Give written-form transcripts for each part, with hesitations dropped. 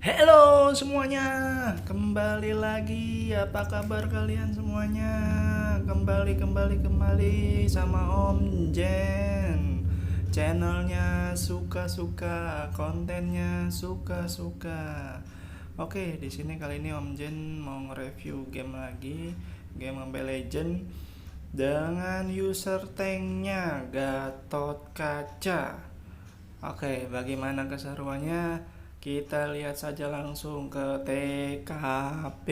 Halo semuanya, kembali lagi. Apa kabar kalian semuanya? Kembali sama Om Jen. Channelnya suka-suka, kontennya suka-suka. Oke, di sini kali ini Om Jen mau nge-review game lagi, game Mobile Legend dengan user tanknya Gatot Kaca. Oke, bagaimana keseruannya? Kita lihat saja langsung ke TKP.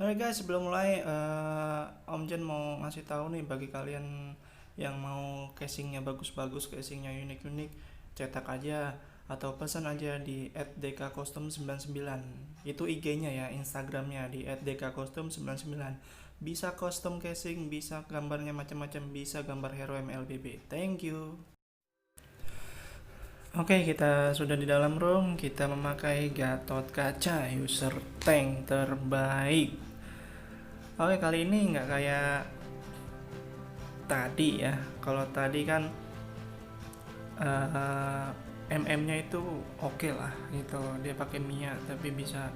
Oke guys, sebelum mulai Om Jen mau ngasih tahu nih bagi kalian yang mau casingnya bagus-bagus, casingnya unik-unik, cetak aja atau pesan aja di @dkcustom99. Itu IG-nya ya, Instagramnya di @dkcustom99. Bisa custom casing, bisa gambarnya macam-macam, bisa gambar hero MLBB. Thank you. Oke, kita sudah di dalam room. Kita memakai Gatot Kaca, user tank terbaik. Oke, kali ini nggak kayak tadi ya. Kalau tadi kan MM-nya itu oke lah gitu. Dia pakai Mia tapi bisa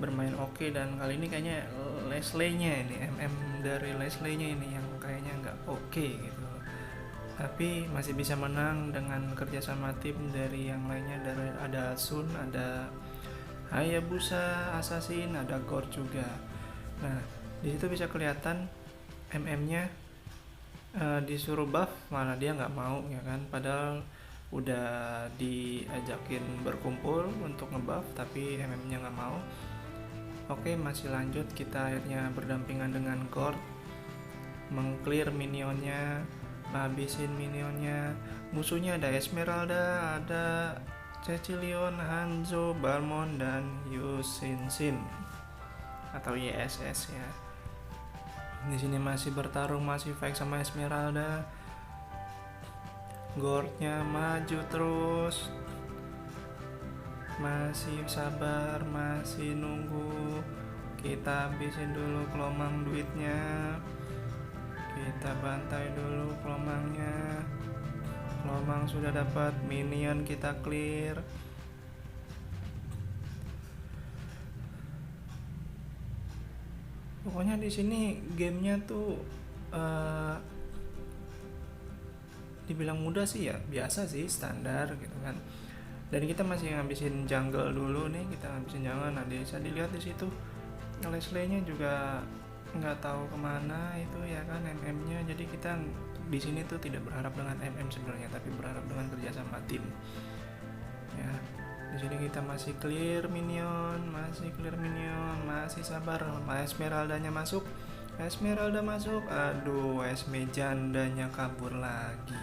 bermain oke. Dan kali ini kayaknya Leslie-nya ini, MM dari Leslie-nya ini yang kayaknya nggak oke gitu. Tapi masih bisa menang dengan kerjasama tim dari yang lainnya. Dari ada Sun, ada Hayabusa, Assassin, ada Gore juga. Nah, di situ bisa kelihatan MM-nya disuruh buff malah dia nggak mau ya kan. Padahal udah diajakin berkumpul untuk ngebuff tapi MM-nya nggak mau. Oke, masih lanjut. Kita akhirnya berdampingan dengan Gore, mengclear minionnya, habisin minionnya. Musuhnya ada Esmeralda, ada Cecilion, Hanzo, Balmond, dan Yusinsin atau YSS ya. Di sini masih bertarung, masih fight sama Esmeralda. Gordnya maju terus, masih sabar, masih nunggu. Kita habisin dulu kelomang duitnya. Kita bantai dulu kelomangnya. Kelomang sudah dapat, minion kita clear. Pokoknya di sini gamenya tuh dibilang mudah sih ya, biasa sih, standar gitu kan. Dan kita masih ngabisin jungle dulu nih, kita ngabisin jungle. Nah, bisa dilihat di situ Leslie-nya juga nggak tahu kemana itu ya kan MM-nya. Jadi kita di sini tuh tidak berharap dengan MM sebenarnya, tapi berharap dengan kerjasama tim. Ya, di sini kita masih clear minion, masih sabar. Esmeraldanya masuk, Esmeralda masuk. Aduh, Esme jandanya kabur lagi.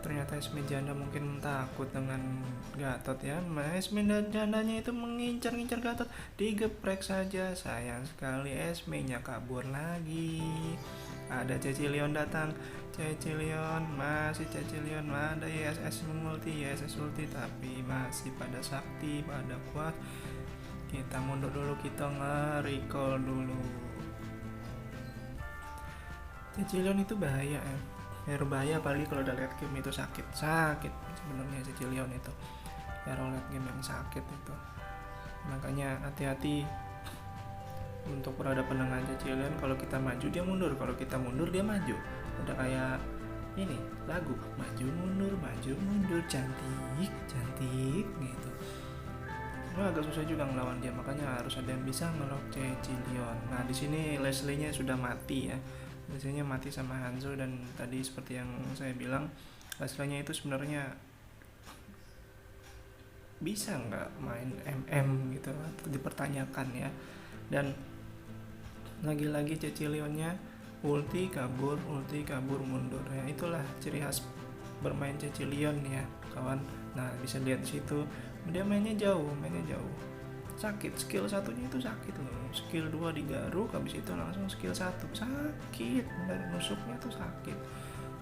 Ternyata Esme janda mungkin takut dengan Gatot ya. Esme jandanya itu mengincar-incar Gatot, digeprek saja. Sayang sekali Esme-nya kabur lagi. Ada Cecilion datang, Cecilion, ada YSS ulti tapi masih pada sakti, pada kuat. Kita mundur dulu, kita nge-recall dulu. Cecilion itu bahaya ya. Hero bahaya, apalagi kalau udah late game itu sakit sebenarnya Cecilion itu. Hero late game yang sakit itu. Makanya hati-hati untuk berhadapan dengan Cecilion. Kalau kita maju dia mundur, kalau kita mundur dia maju. Udah kayak ini lagu, maju mundur cantik gitu. Itu agak susah juga ngelawan dia, makanya harus ada yang bisa ngelock Cecilion. Nah, di sini Leslie-nya sudah mati ya. Leslie-nya mati sama Hanzo. Dan tadi seperti yang saya bilang, Leslie-nya itu sebenarnya bisa nggak main MM gitu, dipertanyakan ya. Dan lagi-lagi Cecilionnya ulti kabur mundur ya. Itulah ciri khas bermain Cecilion ya kawan. Nah, bisa lihat di situ dia mainnya jauh, sakit. Skill satunya itu sakit loh, skill 2 digaruk, habis itu langsung skill 1 sakit, dari nusuknya tuh sakit.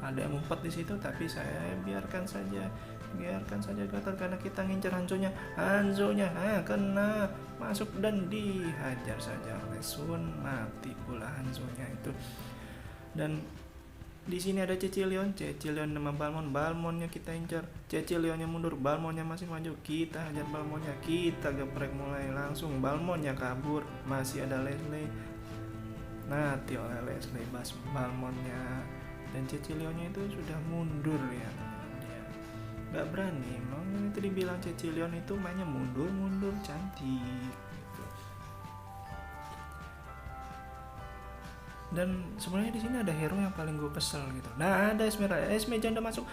Ada yang ngumpet di situ, tapi saya biarkan saja Gatot, karena kita ngincar Hanzonya kena masuk dan dihajar saja oleh Sun, mati pula Hanzonya itu. Dan Di sini ada Cecilion nama Balmonnya kita incar. Cecilionnya mundur, Balmonnya masih maju. Kita hajar Balmonnya, kita geprek mulai langsung. Balmonnya kabur, masih ada Leslie. Mati oleh Leslie Balmonnya. Dan Cecilionnya itu sudah mundur ya. Dia nggak berani. Memang itu dibilang Cecilion itu mainnya mundur cantik. Dan sebenarnya di sini ada hero yang paling gue kesel gitu. Nah, ada Esmeralda. Jangan masuk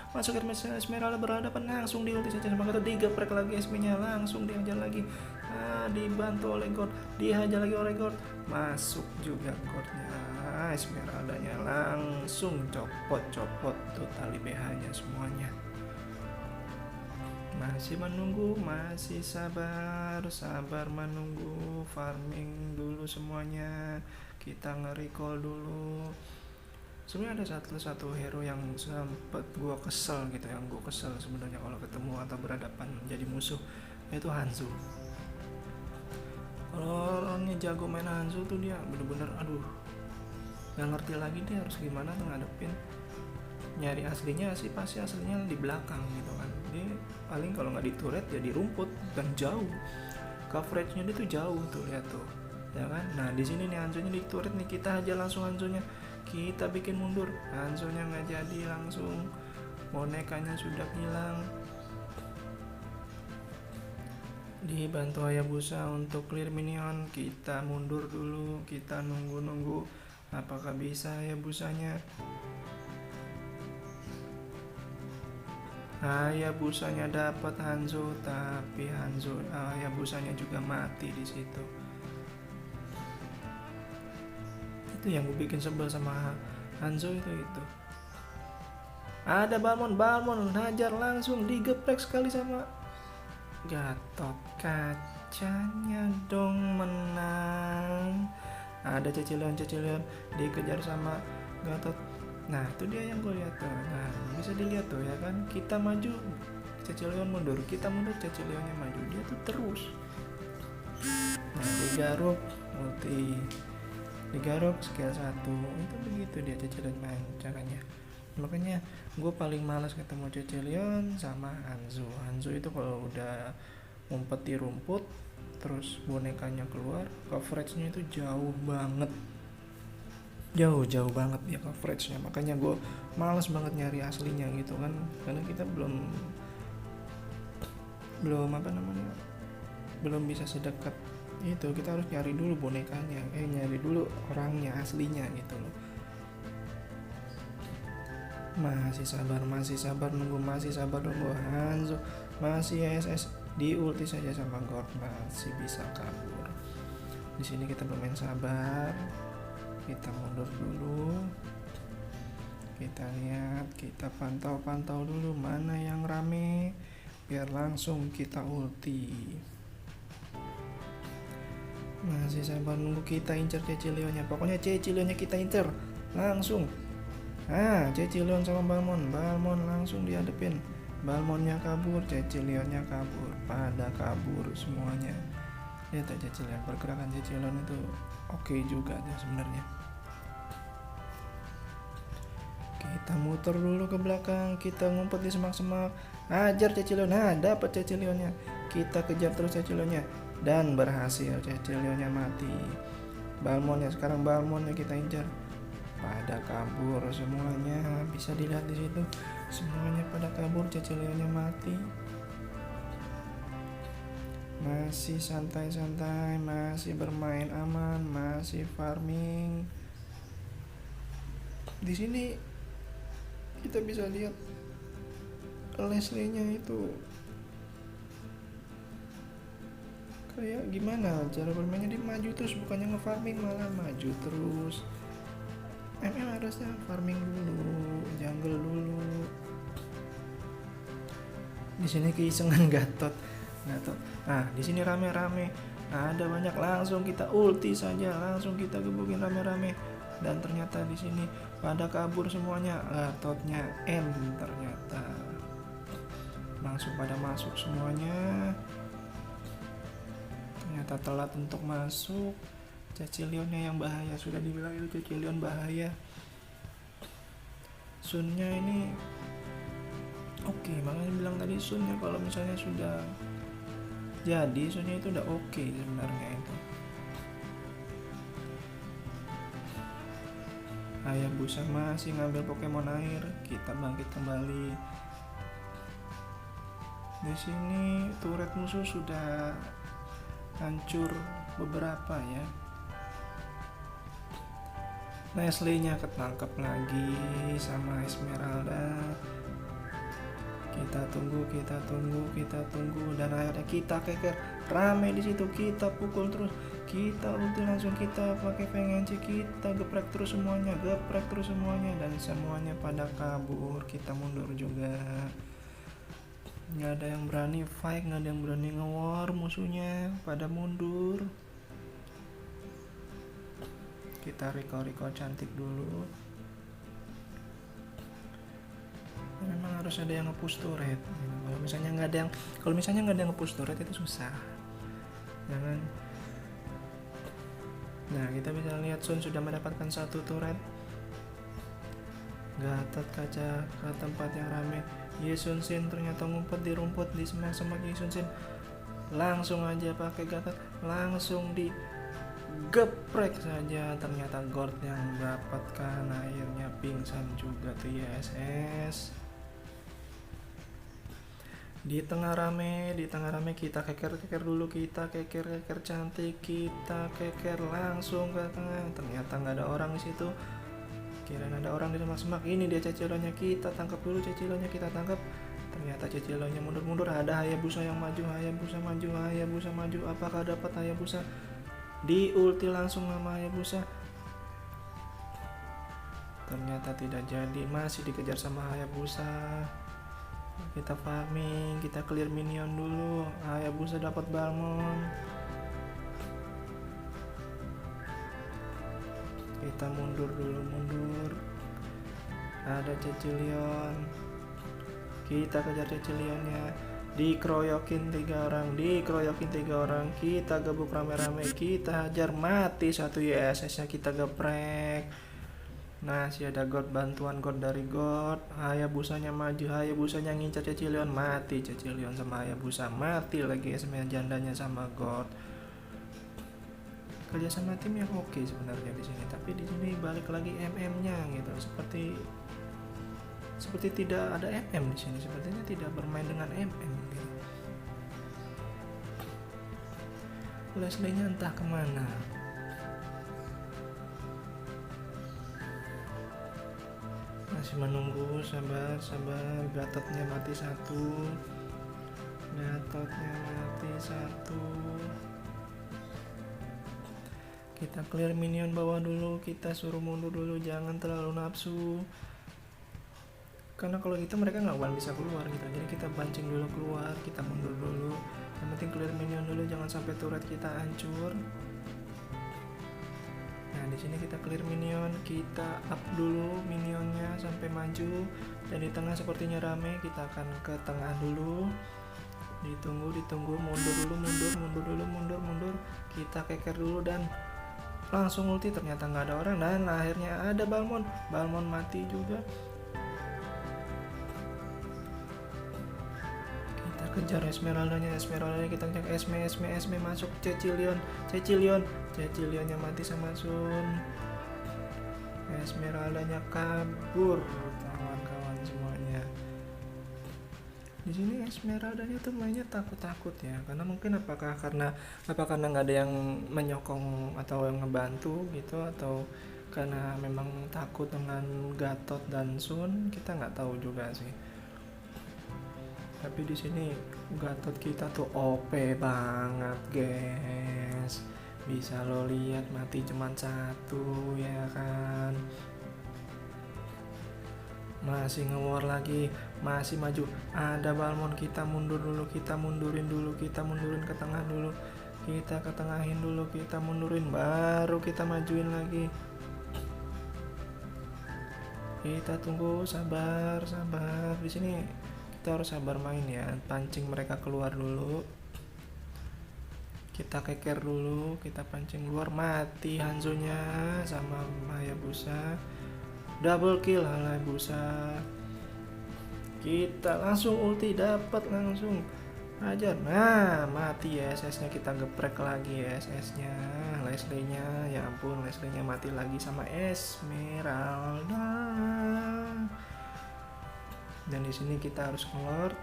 Esmeralda berhadapan, langsung diulti saja sama Gatot, digeprek lagi Esme-nya, langsung dihajar lagi. Dibantu oleh God, dihajar lagi oleh God, masuk juga God-nya. Esmeraldanya langsung copot tuh tali BH-nya semuanya. Masih menunggu, masih sabar menunggu, farming dulu semuanya. Kita nge-recall dulu. Sebenarnya ada satu hero yang sempat gue kesel gitu, yang gue kesel sebenarnya kalau ketemu atau berhadapan jadi musuh, yaitu Hanzo. Kalau orangnya jago main Hanzo tuh dia bener-bener nggak ngerti lagi dia harus gimana tuh ngadepin. Nyari aslinya sih pasti aslinya di belakang gitu kan. Dia paling kalau nggak di turret ya di rumput dan jauh. Coveragenya dia tuh jauh tuh, lihat tuh. Ya kan? Nah, di sini nih Hanzonya di turret nih, kita aja langsung Hanzonya. Kita bikin mundur. Hanzonya nggak jadi langsung. Bonekanya sudah hilang. Dibantu Hayabusa untuk clear minion. Kita mundur dulu, kita nunggu apakah bisa Hayabusanya. Hayabusanya dapat Hanzo, tapi Hayabusanya juga mati di situ. Itu yang gue bikin sebel sama Hanzo itu. Ada Balmon hajar langsung, digeprek sekali sama Gatot, kacanya dong menang. Ada Cecilion dikejar sama Gatot. Nah, itu dia yang gue lihat tuh. Nah, bisa dilihat tuh ya kan, kita maju, Cecilion mundur, kita mundur, Cecilionnya maju, dia tuh terus. Nah, digaruk multi, digaruk skill 1, itu begitu dia Cecilion main caranya. Makanya gue paling malas ketemu Cecilion sama Hanzo itu kalau udah ngumpet di rumput terus bonekanya keluar, coveragenya itu jauh banget ya coveragenya. Makanya gue malas banget nyari aslinya gitu kan, karena kita belum bisa sedekat itu. Kita harus nyari dulu bonekanya, nyari dulu orangnya aslinya gitu loh. Masih sabar nunggu Hanzo, masih SS, di ulti saja sama God, masih bisa kabur. Di sini kita bermain sabar, kita mundur dulu, kita lihat, kita pantau dulu mana yang rame biar langsung kita ulti. Masih sabar nunggu, kita incer Cecilionnya, pokoknya Cecilionnya kita incer langsung. Cecilion sama Balmon langsung dihadepin. Balmonnya kabur, Cecilionnya kabur, pada kabur semuanya. Lihat aja Cecilion, pergerakan Cecilion itu oke juga ya sebenarnya. Kita muter dulu ke belakang, kita ngumpet di semak-semak, hajar Cecilion. Dapat Cecilionnya, kita kejar terus Cecilionnya, dan berhasil, Cecilionnya mati. Balmonnya kita incar, pada kabur semuanya, bisa dilihat di situ semuanya pada kabur, Cecilionnya mati. Masih santai, masih bermain aman, masih farming. Di sini kita bisa lihat Leslie-nya itu kayak gimana cara bermainnya, dia maju terus, bukannya nge-farming malah maju terus. Harusnya farming dulu, jungle dulu. Di sini keisengan Gatot. Di sini rame-rame. Ada banyak, langsung kita ulti saja, langsung kita gebukin rame-rame. Dan ternyata di sini pada kabur semuanya. Gatotnya ternyata langsung pada masuk semuanya. Ternyata telat untuk masuk. Cecilionnya yang bahaya, sudah dibilang itu Cecilion bahaya. Sunnya ini oke, makanya bilang tadi Sunnya kalau misalnya sudah jadi Sunnya itu udah oke sebenarnya itu. Hayabusa masih ngambil Pokemon air, kita bangkit kembali. Di sini turret musuh sudah hancur beberapa ya. Leslie-nya ketangkep lagi sama Esmeralda. Kita tunggu dan akhirnya kita keker rame di situ, kita pukul terus, kita ulti langsung, kita pakai pengenci, kita geprek terus semuanya dan semuanya pada kabur. Kita mundur juga, nggak ada yang berani fight, nggak ada yang berani nge-war, musuhnya pada mundur. Kita recall cantik dulu. Memang harus ada yang nge-push turret. Kalau misalnya nggak ada yang nge-push turret itu susah. Jangan. Nah, kita bisa lihat Sun sudah mendapatkan satu turret. Gatot kaca ke tempat yang ramai. Yesun Shin ternyata ngumpet di rumput, di semak-semak. Yesun Shin langsung aja pakai Gatot, langsung digeprek saja. Ternyata Gord yang mendapatkan, akhirnya pingsan juga tuh ISS. Di tengah rame kita keker dulu, kita keker cantik, kita keker langsung ke tengah. Ternyata nggak ada orang di situ. Kirain ada orang di semak-semak. Ini dia Cecilonya, kita tangkap dulu Cecilonya, kita tangkap. Ternyata Cecilonya mundur. Ada Hayabusa yang maju, Hayabusa maju. Apakah dapat Hayabusa? Di ulti langsung sama Hayabusa. Ternyata tidak jadi, masih dikejar sama Hayabusa. Kita farming, kita clear minion dulu. Hayabusa dapat Balmon. Kita mundur. Ada Cecilion. Kita kejar Cecilionnya. Dikeroyokin 3 orang. Kita gebuk rame-rame, kita hajar, mati satu ISS-nya, kita geprek. Masih ada God, bantuan God dari God. Hayabusanya maju, Hayabusanya ngincar Cecilion, mati Cecilion sama Hayabusa, mati lagi SMA jandanya sama God. Kerja sama tim yang oke sebenarnya di sini, tapi di sini balik lagi MM-nya gitu. Seperti tidak ada MM di sini, sepertinya tidak bermain dengan MM gitu. Leslie-nya entah kemana. Masih menunggu, sabar. Gatotnya mati satu. Kita clear minion bawah dulu, kita suruh mundur dulu, jangan terlalu nafsu. Karena kalau gitu mereka nggak bisa keluar gitu. Jadi kita pancing dulu keluar, kita mundur dulu. Yang penting clear minion dulu, jangan sampai turret kita hancur. Nah, di sini kita clear minion, kita up dulu minionnya sampai maju. Dan di tengah sepertinya rame, kita akan ke tengah dulu. Ditunggu, mundur. Kita keker dulu dan langsung ulti, ternyata nggak ada orang dan akhirnya ada Balmon mati juga. Kita kejar Esmeraldanya kita kejar Esme masuk Cecilionnya mati sama Sun. Esmeraldanya kabur, kawan-kawan semuanya. Di sini Esmeraldanya tuh mainnya takut ya, karena mungkin karena nggak ada yang menyokong atau yang ngebantu gitu, atau karena memang takut dengan Gatot dan Sun, kita nggak tahu juga sih. Tapi di sini Gatot kita tuh OP banget guys, bisa lo lihat mati cuma satu ya kan. Masih nge-war lagi, masih maju, ada Balmon, kita mundurin ke tengah dulu, kita ketengahin dulu, kita mundurin, baru kita majuin lagi. Kita tunggu, sabar. Di sini kita harus sabar main ya, pancing mereka keluar dulu, kita keker dulu, kita pancing keluar, mati Hanzonya sama Hayabusa. double kill Hayabusa. Kita langsung ulti, dapat langsung aja. Nah, mati ya SS nya, kita geprek lagi ya SS nya. Leslie nya, ya ampun, Leslie nya mati lagi sama Esmeralda. Dan di sini kita harus ngelord.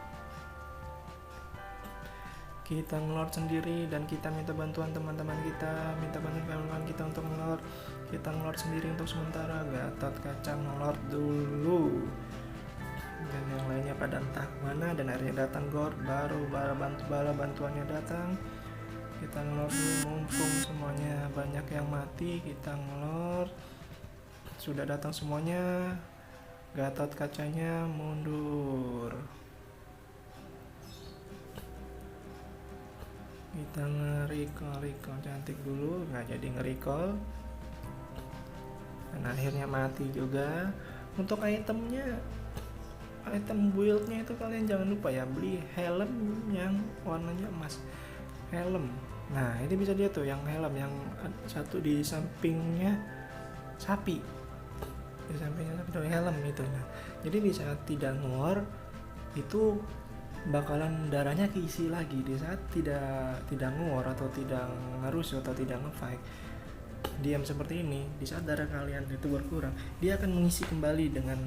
Kita ngelord sendiri dan kita minta bantuan teman-teman kita, minta bantuan kawan-kawan kita untuk ngelord. Kita ngelord sendiri untuk sementara. Gatot Kaca ngelord dulu, dan yang lainnya pada entah mana. Dan akhirnya datang Gord, baru bala bantuannya datang. Kita ngelord dulu, mumpung semuanya banyak yang mati. Kita ngelord, sudah datang semuanya. Gatot Kacanya mundur. Kita nge-recall cantik dulu, nggak jadi nge-recall, dan akhirnya mati juga. Untuk itemnya, item buildnya itu kalian jangan lupa ya, beli helm yang warnanya emas, helm. Nah ini bisa dia tuh yang helm yang satu di sampingnya sapi, di sampingnya sapi tuh helm itu. Nah jadi di saat tidak war itu bakalan darahnya keisi lagi. Di saat tidak ngor atau tidak ngerusuh atau tidak ngefight, diam seperti ini, di saat darah kalian itu berkurang, dia akan mengisi kembali dengan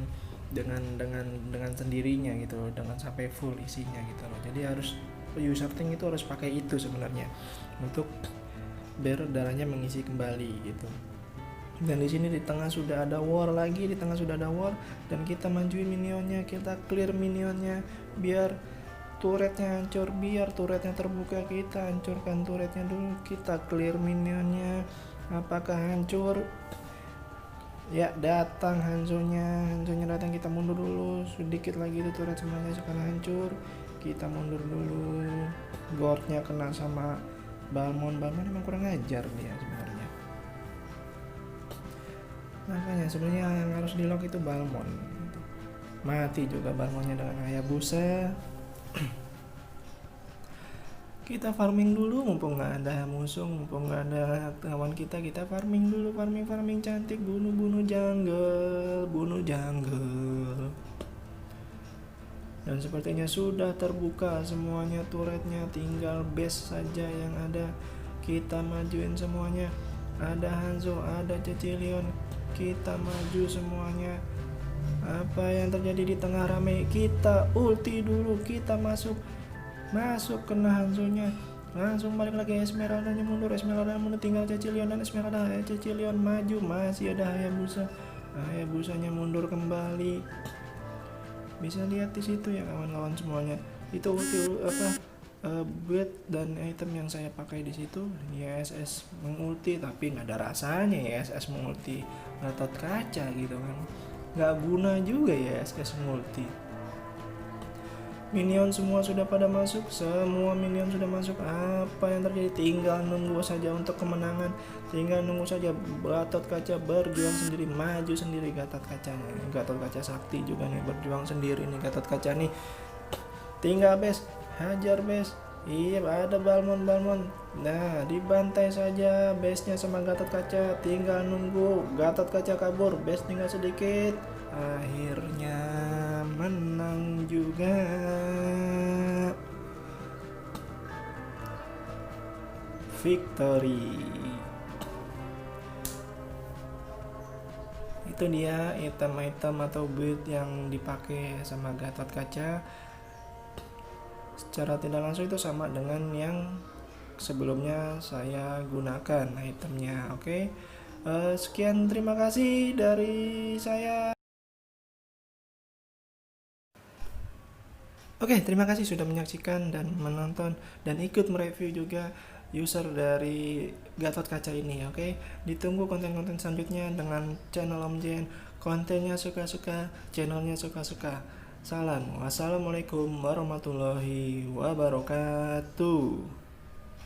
sendirinya gitu loh, dengan sampai full isinya gitu loh. Jadi harus user tank itu harus pakai itu sebenarnya untuk biar darahnya mengisi kembali gitu. Dan di sini di tengah sudah ada war lagi, dan kita majuin minionnya, kita clear minionnya biar turretnya hancur, biar turretnya terbuka. Kita hancurkan turretnya dulu, kita clear minionnya. Apakah hancur? Ya, datang Hanzonya datang. Kita mundur dulu, sedikit lagi itu turret semuanya sekarang hancur. Kita mundur dulu. Gordnya kena sama Balmon emang kurang ajar dia sebenarnya. Makanya sebenarnya yang harus di lock itu Balmon. Mati juga Balmonnya dengan Hayabusa. Kita farming dulu, mumpung nggak ada musuh, mumpung nggak ada kawan kita farming dulu, farming cantik, bunuh jungle. Dan sepertinya sudah terbuka semuanya turretnya, tinggal base saja yang ada. Kita majuin semuanya, ada Hanzo, ada Cecilion, kita maju semuanya. Apa yang terjadi di tengah rame? Kita ulti dulu, kita masuk kena Hanzonya, langsung balik lagi. Esmeralda mundur, tinggal Cecilion, dan Cecilion maju, masih ada Hayabusanya mundur kembali. Bisa lihat di situ ya kawan-kawan semuanya, itu build dan item yang saya pakai di situ. ISS mengulti tapi nggak ada rasanya ya ISS mengulti Gatot Kaca gitu kan, nggak guna juga ya ISS mengulti. Minion semua sudah pada masuk, apa yang terjadi? Tinggal nunggu saja untuk kemenangan, tinggal nunggu saja. Gatot Kaca berjuang sendiri, maju sendiri. Gatot Kaca sakti juga nih, berjuang sendiri nih Gatot Kaca nih. Tinggal base, hajar base. Iya, ada Balmon. Nah, dibantai saja base-nya sama Gatot Kaca, tinggal nunggu Gatot Kaca kabur, base tinggal sedikit. Akhirnya menang juga. Victory. Itu dia item-item atau build yang dipakai sama Gatot Kaca. Secara tidak langsung itu sama dengan yang sebelumnya saya gunakan itemnya. Oke. Sekian, terima kasih dari saya. Oke, terima kasih sudah menyaksikan dan menonton dan ikut mereview juga user dari Gatot Kaca ini. Oke, ditunggu konten-konten selanjutnya dengan channel Om Jen. Kontennya suka-suka, channelnya suka-suka. Salam, wassalamualaikum warahmatullahi wabarakatuh.